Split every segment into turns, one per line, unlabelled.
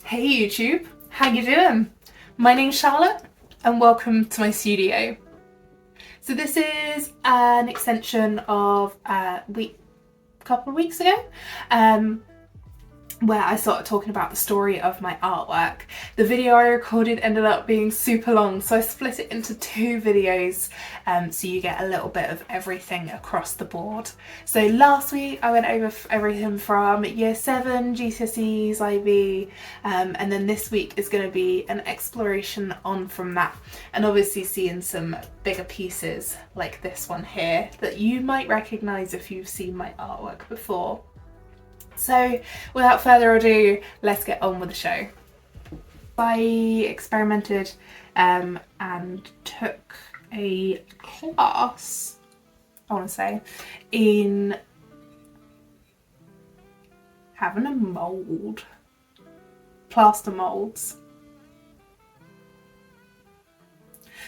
Hey YouTube, how you doing? My name's Charlotte and welcome to my studio. So this is an extension of a couple of weeks ago where I started talking about the story of my artwork. The video I recorded ended up being super long, so I split it into two videos so you get a little bit of everything across the board. So last week I went over everything from Year 7, GCSEs, IB, and then this week is going to be an exploration on from that, and obviously seeing some bigger pieces like this one here that you might recognise if you've seen my artwork before. So without further ado, let's get on with the show. I experimented and took a class, I want to say, in having a mould, plaster moulds.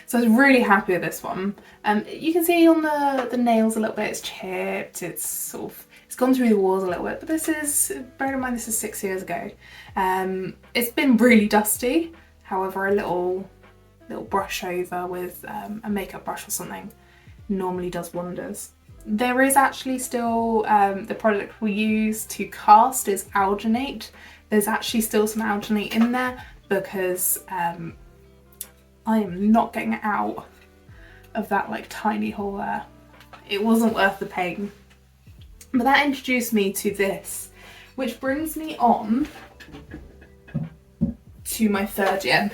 So I was really happy with this one. You can see on the nails a little bit, it's chipped, it's gone through the walls a little bit, but this is, bear in mind this is 6 years ago. It's been really dusty, however a little brush over with a makeup brush or something normally does wonders. There is actually still, the product we use to cast is alginate. There's actually still some alginate in there because I am not getting it out of that like tiny hole there. It wasn't worth the pain. But that introduced me to this, which brings me on to my third year.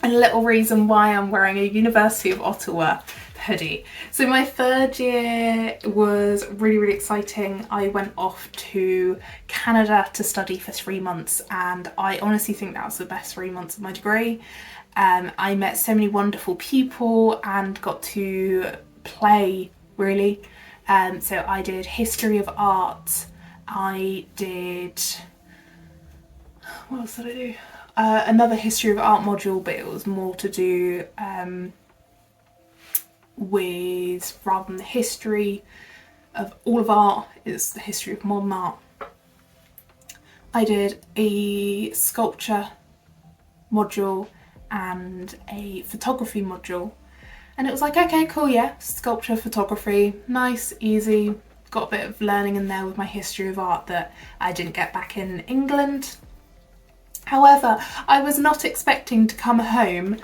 And a little reason why I'm wearing a University of Ottawa hoodie. So my third year was really, really exciting. I went off to Canada to study for 3 months, and I honestly think that was the best 3 months of my degree. I met so many wonderful people and got to play, really. So I did history of art, I did, what else did I do? Another history of art module, but it was more to do with, rather than the history of all of art, it's the history of modern art. I did a sculpture module and a photography module. And it was like, okay, cool, yeah, sculpture, photography, nice, easy. Got a bit of learning in there with my history of art that I didn't get back in England. However, I was not expecting to come home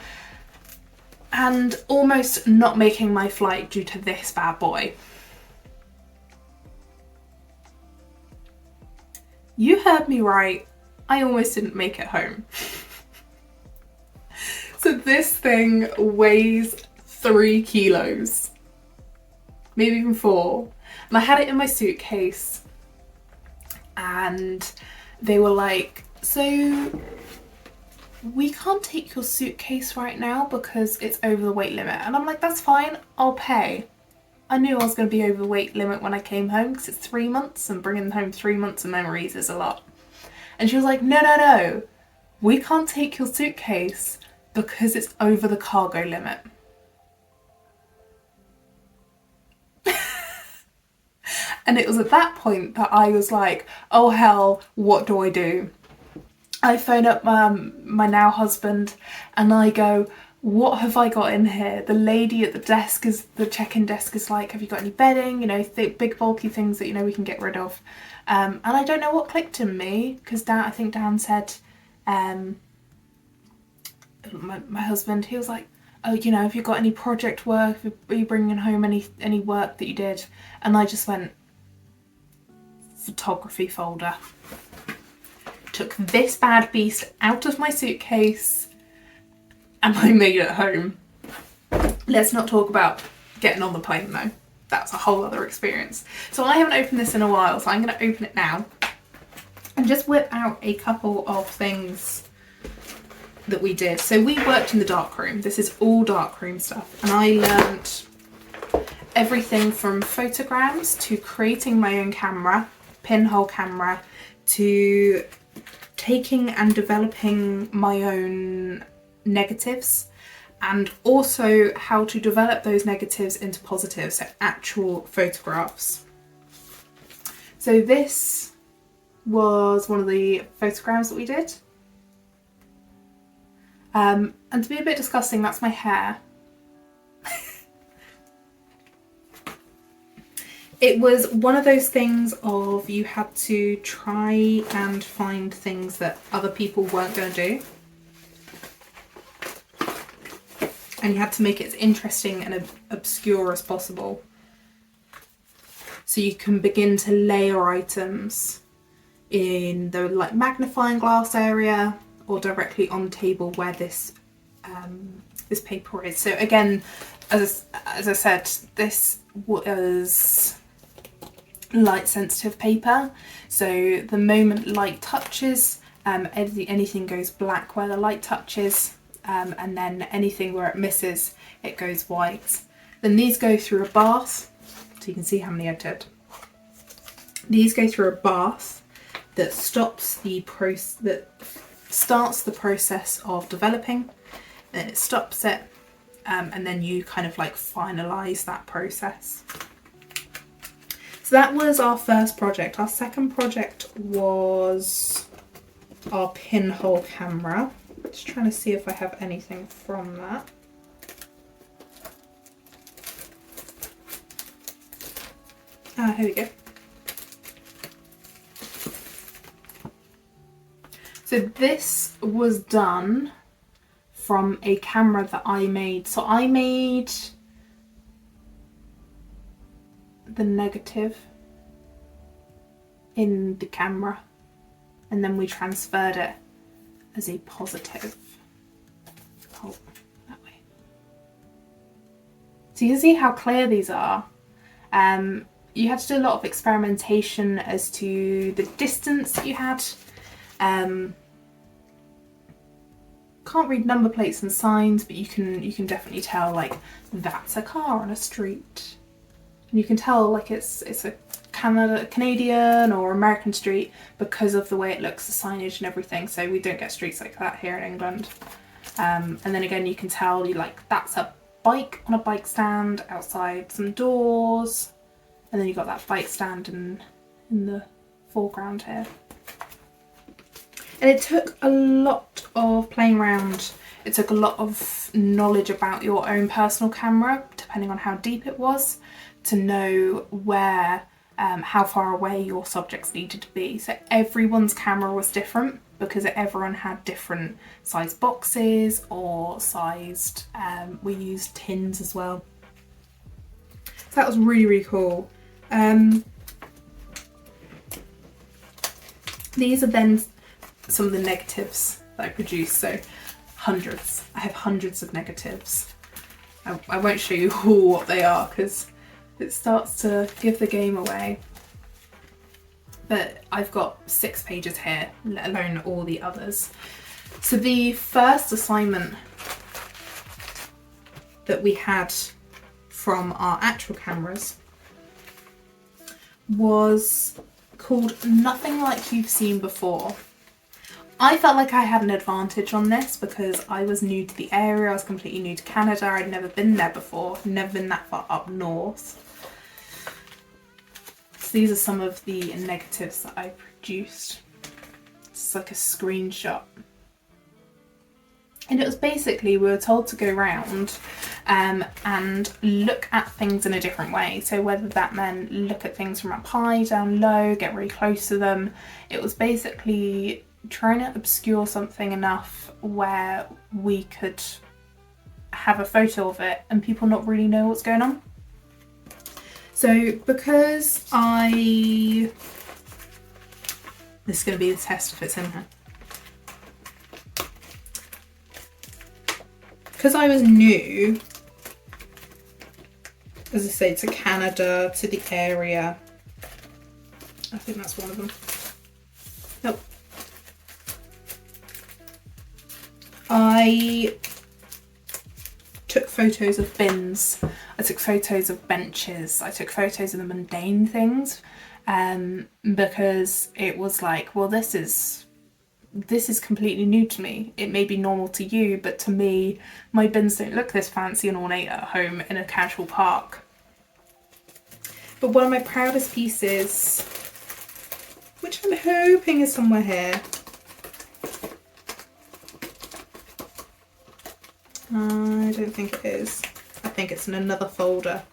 and almost not making my flight due to this bad boy. You heard me right, I almost didn't make it home. So this thing weighs 3 kilos, maybe even 4, and I had it in my suitcase, and they were like, so we can't take your suitcase right now because it's over the weight limit. And I'm like, that's fine, I'll pay. I knew I was going to be over the weight limit when I came home because it's 3 months, and bringing home 3 months of memories is a lot. And she was like, no, we can't take your suitcase because it's over the cargo limit. And it was at that point that I was like, oh hell, what do I do? I phone up my now husband and I go, what have I got in here? The lady at the desk, the check-in desk is like, have you got any bedding? You know, big bulky things that, you know, we can get rid of. And I don't know what clicked in me, because I think Dan said, my husband, he was like, oh, you know, have you got any project work? Are you bringing home any work that you did? And I just went, photography folder. Took this bad beast out of my suitcase and I made it home. Let's not talk about getting on the plane though. That's a whole other experience. So I haven't opened this in a while, so I'm going to open it now and just whip out a couple of things that we did. So we worked in the darkroom. This is all darkroom stuff, and I learnt everything from photograms to creating my own camera, pinhole camera, to taking and developing my own negatives, and also how to develop those negatives into positives, so actual photographs. So this was one of the photograms that we did. And to be a bit disgusting, that's my hair. It was one of those things of you had to try and find things that other people weren't going to do. And you had to make it as interesting and obscure as possible. So you can begin to layer items in the like magnifying glass area or directly on the table where this this paper is. So again, as I said, this was light sensitive paper. So the moment light touches, anything goes black where the light touches, and then anything where it misses, it goes white. Then these go through a bath. So you can see how many I did. These go through a bath that starts the process of developing, then it stops it, and then you kind of like finalize that process. So that was our first project. Our second project was our pinhole camera. Just trying to see if I have anything from that. Here we go. So this was done from a camera that I made. So I made the negative in the camera and then we transferred it as a positive. Oh, that way. So you can see how clear these are. You had to do a lot of experimentation as to the distance that you had. Can't read number plates and signs, but you can definitely tell like that's a car on a street, and you can tell like it's a Canadian or American street because of the way it looks, the signage and everything. So we don't get streets like that here in England. And then again, you can tell that's a bike on a bike stand outside some doors, and then you've got that bike stand in the foreground here. And it took a lot of playing around. It took a lot of knowledge about your own personal camera, depending on how deep it was, to know where, how far away your subjects needed to be. So everyone's camera was different because everyone had different sized boxes or sized, we used tins as well. So that was really, really cool. These are then some of the negatives that I produced, so hundreds. I have hundreds of negatives. I won't show you all what they are because it starts to give the game away. But I've got 6 pages here, let alone all the others. So the first assignment that we had from our actual cameras was called Nothing Like You've Seen Before. I felt like I had an advantage on this because I was new to the area, I was completely new to Canada, I'd never been there before, never been that far up north. So these are some of the negatives that I produced. It's like a screenshot. And it was basically, we were told to go around and look at things in a different way. So whether that meant look at things from up high, down low, get really close to them. It was basically trying to obscure something enough where we could have a photo of it and people not really know what's going on. So because this is going to be the test if it's in here. Because I was new, as I say, to Canada, to the area. I think that's one of them. Nope. I took photos of bins, I took photos of benches, I took photos of the mundane things, because it was like, well, this is completely new to me. It may be normal to you, but to me, my bins don't look this fancy and ornate at home in a casual park. But one of my proudest pieces, which I'm hoping is somewhere here. I don't think it is. I think it's in another folder.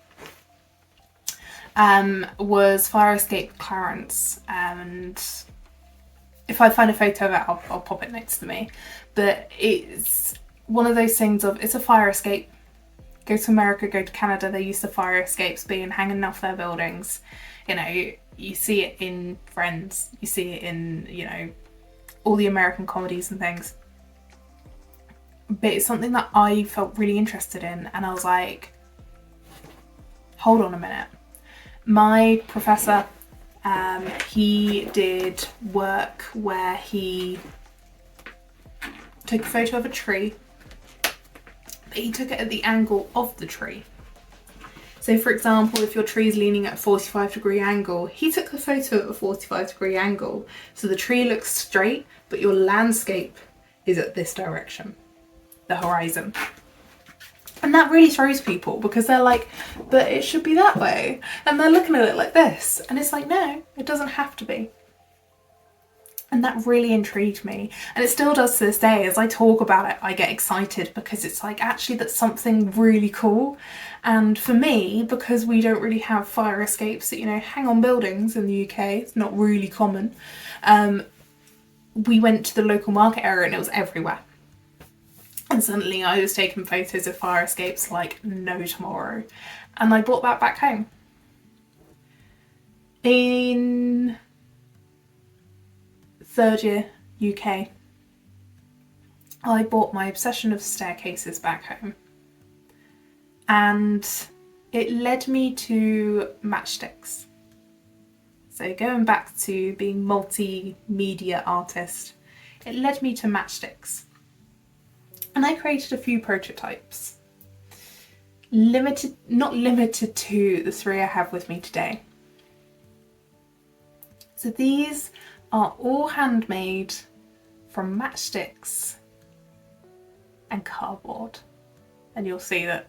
Was Fire Escape Clarence, and if I find a photo of it, I'll pop it next to me. But it's one of those things of, it's a fire escape. Go to America, go to Canada, they use the fire escapes being hanging off their buildings. You know, you see it in Friends, you see it in, you know, all the American comedies and things. But it's something that I felt really interested in, and I was like, hold on a minute. My professor, he did work where he took a photo of a tree, but he took it at the angle of the tree. So for example, if your tree is leaning at a 45-degree angle, he took a photo at a 45-degree angle. So the tree looks straight, but your landscape is at this direction, the horizon. And that really throws people, because they're like, but it should be that way. And they're looking at it like this. And it's like, no, it doesn't have to be. And that really intrigued me. And it still does to this day. As I talk about it, I get excited, because it's like, actually, that's something really cool. And for me, because we don't really have fire escapes that, you know, hang on buildings in the UK, it's not really common. We went to the local market area and it was everywhere. And suddenly I was taking photos of fire escapes like no tomorrow. And I brought that back home. In third year UK, I brought my obsession of staircases back home. And it led me to matchsticks. So going back to being multimedia artist, it led me to matchsticks. And I created a few prototypes. Not limited to the 3 I have with me today. So these are all handmade from matchsticks and cardboard. And you'll see that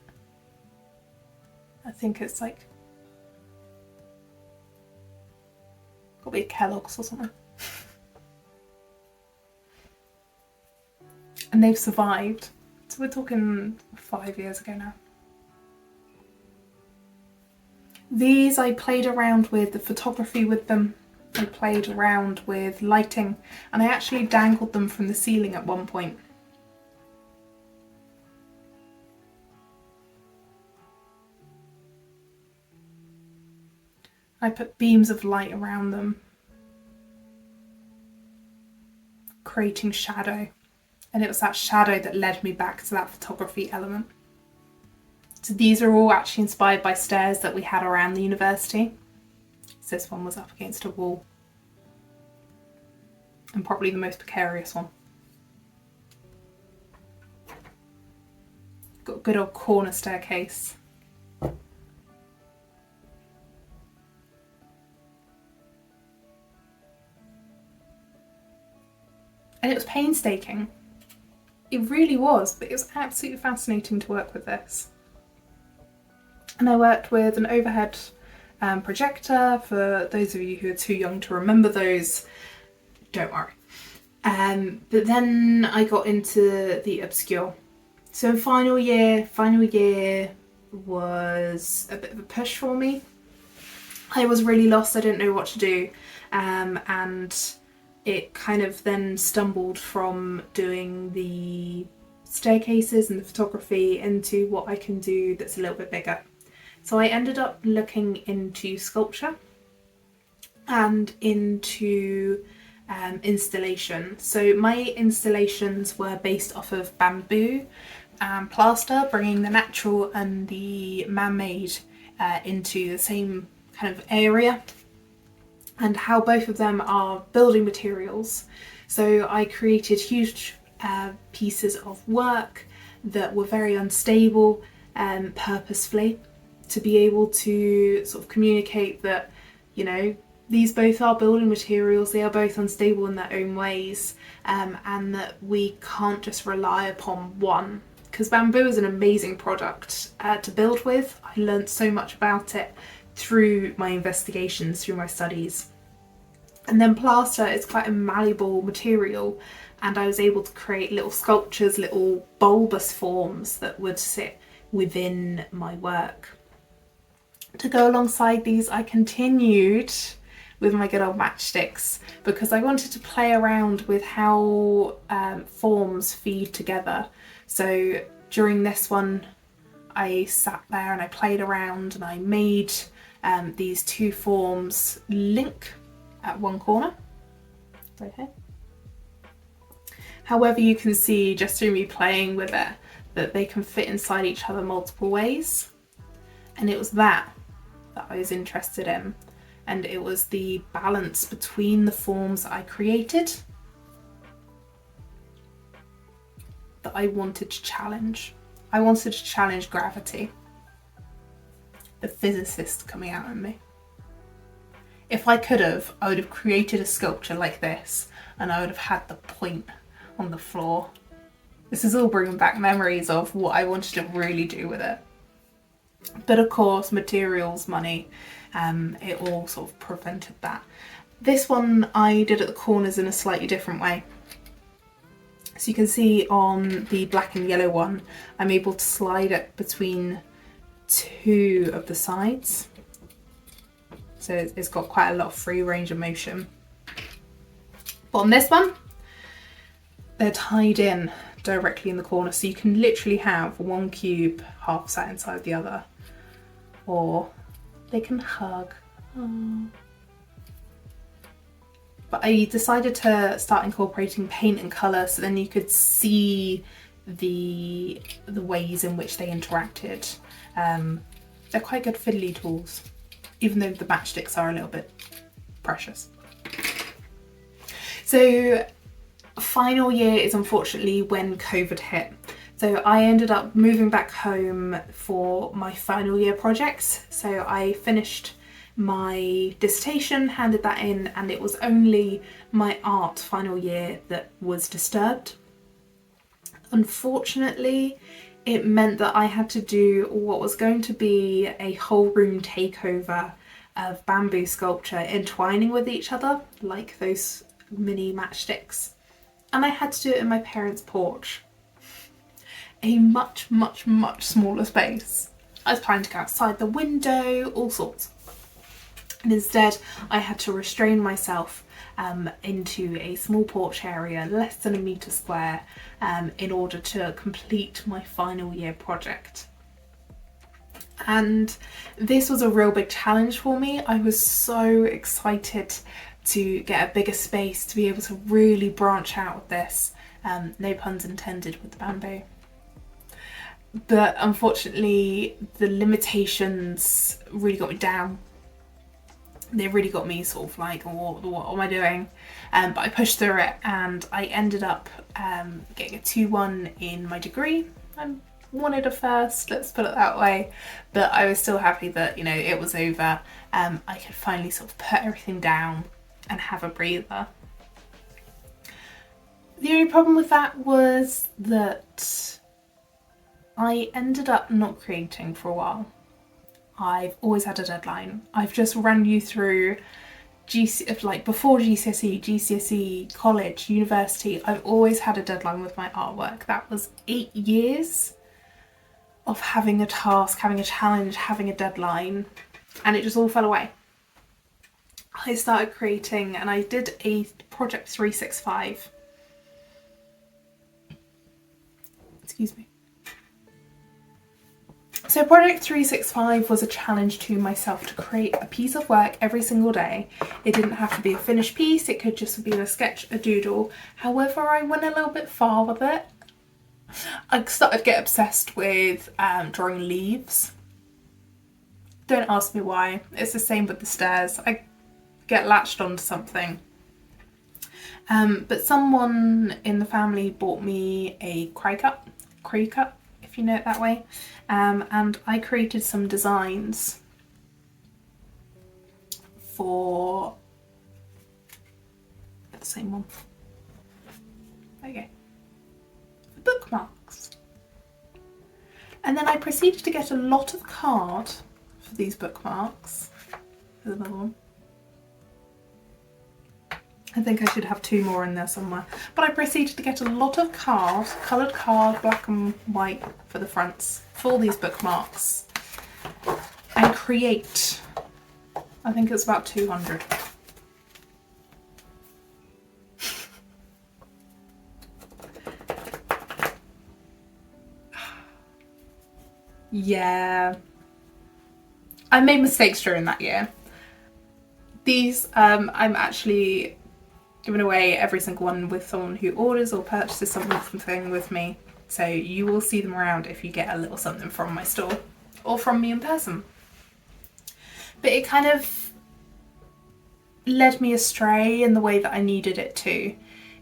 I think it's like, got to be a Kellogg's or something. And they've survived. So we're talking 5 years ago now. These, I played around with the photography with them. I played around with lighting, and I actually dangled them from the ceiling at one point. I put beams of light around them, creating shadow. And it was that shadow that led me back to that photography element. So these are all actually inspired by stairs that we had around the university. So this one was up against a wall. And probably the most precarious one. Got a good old corner staircase. And it was painstaking. It really was, but it was absolutely fascinating to work with this. And I worked with an overhead projector. For those of you who are too young to remember those, don't worry. But then I got into the obscure. So final year was a bit of a push for me. I was really lost, I didn't know what to do. And it kind of then stumbled from doing the staircases and the photography into what I can do that's a little bit bigger. So I ended up looking into sculpture and into installation. So my installations were based off of bamboo and plaster, bringing the natural and the man-made into the same kind of area, and how both of them are building materials. So I created huge pieces of work that were very unstable purposefully, to be able to sort of communicate that, you know, these both are building materials, they are both unstable in their own ways, and that we can't just rely upon one. Because bamboo is an amazing product to build with. I learned so much about it through my investigations, through my studies. And then plaster is quite a malleable material, and I was able to create little sculptures, little bulbous forms that would sit within my work. To go alongside these, I continued with my good old matchsticks because I wanted to play around with how forms feed together. So during this one, I sat there and I played around and I made these two forms link at one corner, right here. However, you can see just through me playing with it that they can fit inside each other multiple ways. And it was that I was interested in. And it was the balance between the forms that I created that I wanted to challenge. I wanted to challenge gravity, the physicist coming out in me. If I could have, I would have created a sculpture like this, and I would have had the point on the floor. This is all bringing back memories of what I wanted to really do with it. But of course, materials, money, it all sort of prevented that. This one I did at the corners in a slightly different way. So you can see on the black and yellow one, I'm able to slide it between two of the sides. So it's got quite a lot of free range of motion. But on this one, they're tied in directly in the corner. So you can literally have one cube half sat inside the other, or they can hug. Aww. But I decided to start incorporating paint and colour so then you could see the ways in which they interacted. They're quite good fiddly tools, even though the matchsticks are a little bit precious. So final year is unfortunately when COVID hit. So I ended up moving back home for my final year projects. So I finished my dissertation, handed that in, and it was only my art final year that was disturbed. Unfortunately, it meant that I had to do what was going to be a whole room takeover of bamboo sculpture entwining with each other like those mini matchsticks. And I had to do it in my parents' porch. A much, much, much smaller space. I was planning to go outside the window, all sorts. And instead, I had to restrain myself into a small porch area, less than a metre square, in order to complete my final year project. And this was a real big challenge for me. I was so excited to get a bigger space, to be able to really branch out with this. No puns intended with the bamboo. But unfortunately, the limitations really got me down. They really got me sort of like, oh, what am I doing? But I pushed through it and I ended up getting a 2-1 in my degree. I wanted a first, let's put it that way. But I was still happy that, you know, it was over. I could finally sort of put everything down and have a breather. The only problem with that was that I ended up not creating for a while. I've always had a deadline. I've just run you through before GCSE, GCSE, college, university. I've always had a deadline with my artwork. That was 8 years of having a task, having a challenge, having a deadline, and it just all fell away. I started creating and I did a project 365. Excuse me. So project 365 was a challenge to myself to create a piece of work every single day. It didn't have to be a finished piece, it could just be a sketch, a doodle. However, I went a little bit far with it. I started to get obsessed with drawing leaves. Don't ask me why, it's the same with the stairs. I get latched onto something. But someone in the family bought me a cray cup, if you know it that way, and I created some designs for the same one. There you go. The bookmarks. And then I proceeded to get a lot of card for these bookmarks. There's another one. I think I should have 2 more in there somewhere. But I proceeded to get a lot of card, coloured card, black and white for the fronts, for all these bookmarks, and create, I think it's about 200. Yeah. I made mistakes during that year. These, I'm actually giving away every single one with someone who orders or purchases something with me. So you will see them around if you get a little something from my store or from me in person. But it kind of led me astray in the way that I needed it to.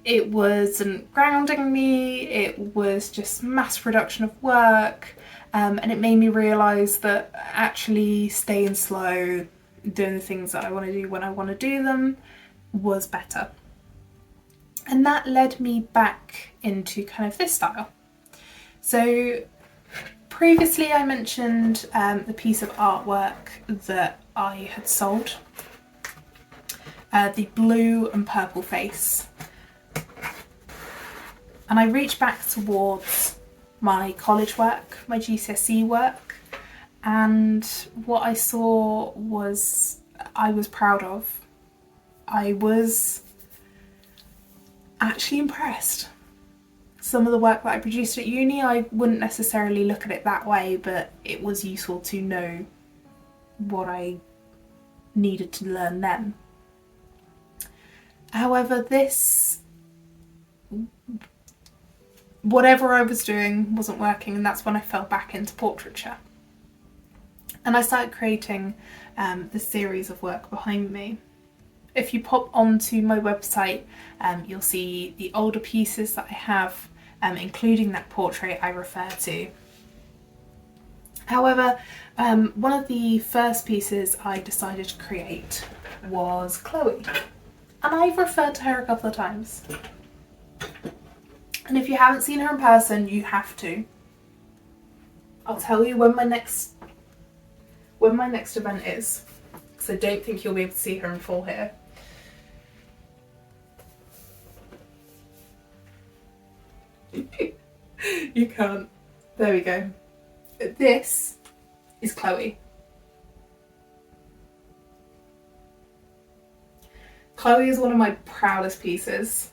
It wasn't grounding me, it was just mass production of work, and it made me realise that actually staying slow, doing the things that I want to do when I want to do them, was better. And that led me back into kind of this style. So previously I mentioned the piece of artwork that I had sold, the blue and purple face. And I reached back towards my college work, my GCSE work, and what I saw was I was proud of. I was actually impressed. Some of the work that I produced at uni, I wouldn't necessarily look at it that way, but it was useful to know what I needed to learn then. However, this, whatever I was doing wasn't working, and that's when I fell back into portraiture. And I started creating the series of work behind me. If you pop onto my website, you'll see the older pieces that I have, including that portrait I refer to. However, one of the first pieces I decided to create was Chloe, and I've referred to her a couple of times. And if you haven't seen her in person, you have to. I'll tell you when my next event is, because I don't think you'll be able to see her in full here. You can't. There we go. This is Chloe. Chloe is one of my proudest pieces.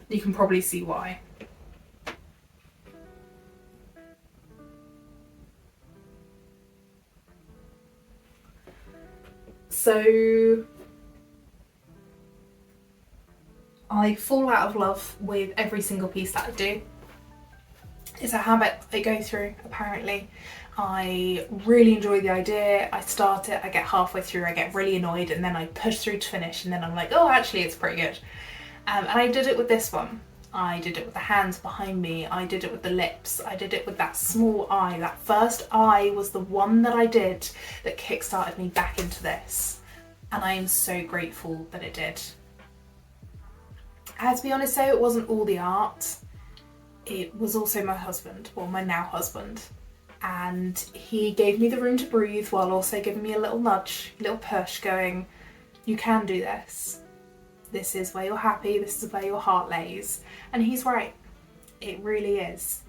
You can probably see why. So I fall out of love with every single piece that I do. It's a habit I go through, apparently. I really enjoy the idea, I start it, I get halfway through, I get really annoyed, and then I push through to finish, and then I'm like, oh, actually it's pretty good. And I did it with this one. I did it with the hands behind me, I did it with the lips, I did it with that small eye. That first eye was the one that I did that kickstarted me back into this. And I am so grateful that it did. To be honest though, it wasn't all the art. It was also my husband, well, my now husband. And he gave me the room to breathe while also giving me a little nudge, a little push, going, you can do this. This is where you're happy, this is where your heart lays. And he's right, it really is.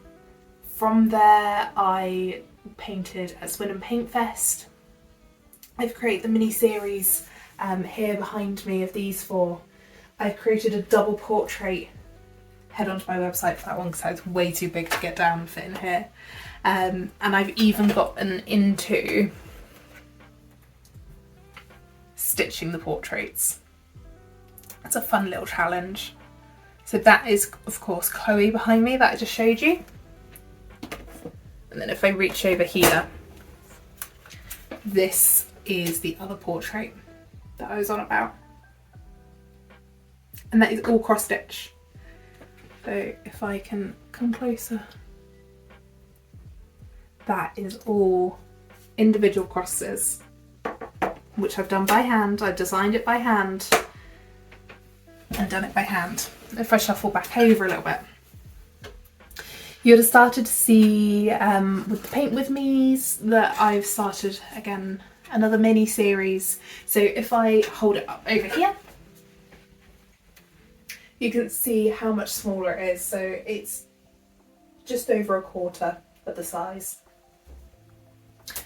From there, I painted at Swindon Paint Fest. I've created the mini series here behind me of these 4. I've created a double portrait. Head onto my website for that one because it's way too big to get down and fit in here. And I've even gotten into stitching the portraits. It's a fun little challenge. So that is, of course, Chloe behind me that I just showed you. And then if I reach over here, this is the other portrait that I was on about. And that is all cross stitch. So if I can come closer, that is all individual crosses, which I've done by hand. I've designed it by hand and done it by hand. If I shuffle back over a little bit, you'd have started to see with the paint with me's that I've started again another mini series. So if I hold it up over here, you can see how much smaller it is. So it's just over a quarter of the size.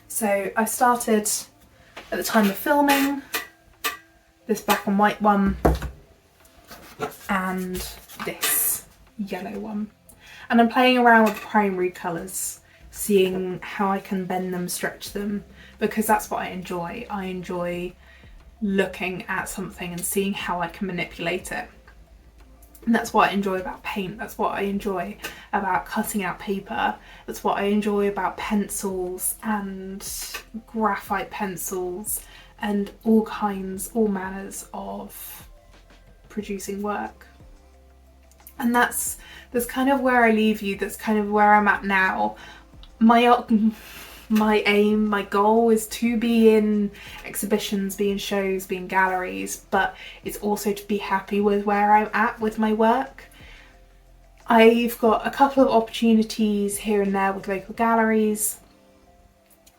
So I started at the time of filming this black and white one and this yellow one. And I'm playing around with primary colours, seeing how I can bend them, stretch them, because that's what I enjoy. I enjoy looking at something and seeing how I can manipulate it. And that's what I enjoy about paint. That's what I enjoy about cutting out paper. That's what I enjoy about pencils and graphite pencils and all manners of producing work. And that's kind of where I leave you. That's kind of where I'm at now. My aim, my goal is to be in exhibitions, be in shows, be in galleries, but it's also to be happy with where I'm at with my work. I've got a couple of opportunities here and there with local galleries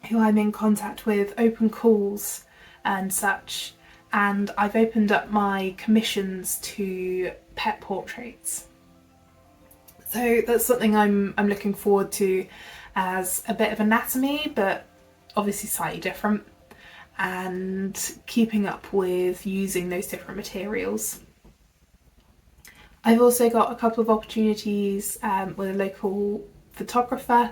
who I'm in contact with, open calls and such, and I've opened up my commissions to pet portraits. So that's something I'm looking forward to, as a bit of anatomy, but obviously slightly different, and keeping up with using those different materials. I've also got a couple of opportunities with a local photographer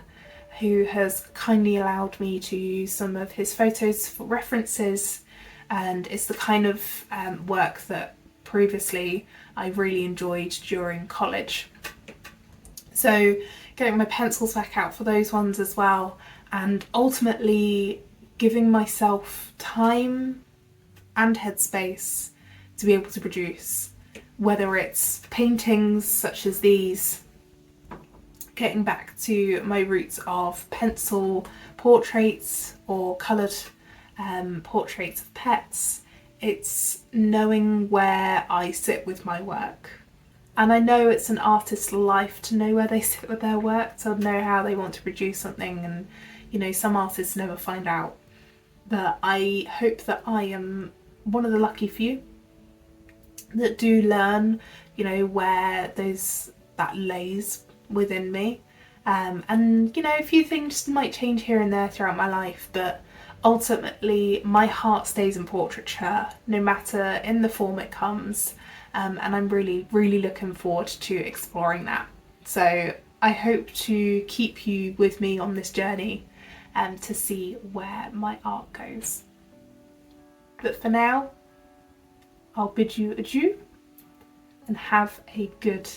who has kindly allowed me to use some of his photos for references, and it's the kind of work that previously I really enjoyed during college. So getting my pencils back out for those ones as well, and ultimately giving myself time and headspace to be able to produce, whether it's paintings such as these, getting back to my roots of pencil portraits or coloured portraits of pets. It's knowing where I sit with my work. And I know it's an artist's life to know where they sit with their work, to know how they want to produce something, and you know, some artists never find out. But I hope that I am one of the lucky few that do learn, you know, where that lays within me. And you know, a few things might change here and there throughout my life, but ultimately my heart stays in portraiture, no matter in the form it comes. And I'm really looking forward to exploring that. So I hope to keep you with me on this journey to see where my art goes. But for now, I'll bid you adieu and have a good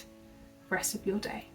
rest of your day.